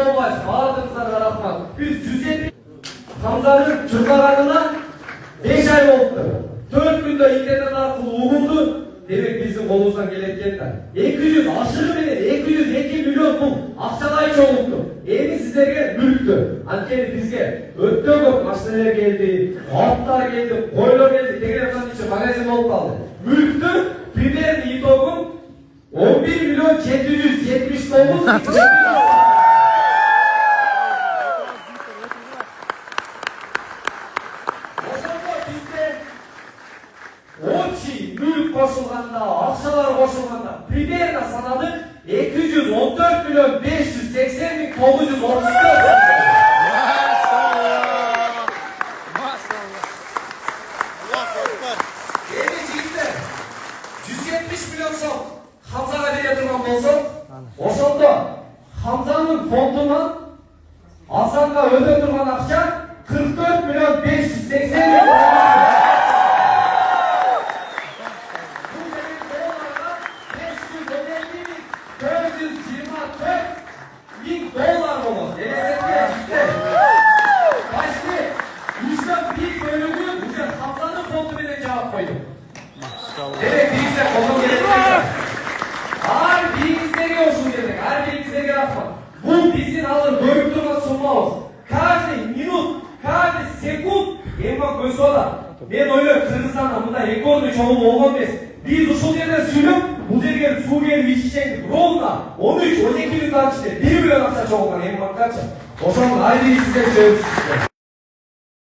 olmaz. Bağırdığınızdan rahmat. Biz 170 Hamza'nın çırpağanına 5 ay oldu. 4 günde internet arkalı uğurdu. Demek bizim kolumuzdan gelenler. 200 aşırı beni 202 milyon bu. Akçaday çoğunluktu. Evi sizlere mülktü. Ankeri bizge öttü yok. Maçlara geldi. Altlar geldi. Koylar geldi. Tekrar için magazin olup kaldı. Mülktü. Biber İTOG'un 11 milyon 779 mülk koşulganda, akçalar koşulganda Priber'de sanadık 214 milyon 580 bin 934. Geleceğinde 170 milyon son Hamza'ya bir yatırmam olsa o sonda Hamza'nın fonduna Hasan'la öde durman akça 44 milyon 580 bin 424 bin dolar olmaz. Başka %1 bölümü bu Hamza'nın fondu bile cevap koydu. Evet, birisi kolum gerektirecek. Her birinizde görsün dedik. Her birinizde yaratma. Bu bizim hazır bölüm durma sunma olsun. Каждый minut, каждый sekund emmak göz ola. Ben öyle Kırgızistan'da bunda rekordlu çoğunluğu olmam biz. Biz uşul yerden sürüp bu dergen su gelip içecektik. Rolda 13-12 gün daha içti. 1 milyon akça çoğunluğu emmak kaçı. O zaman haydi size söyleyeyim size.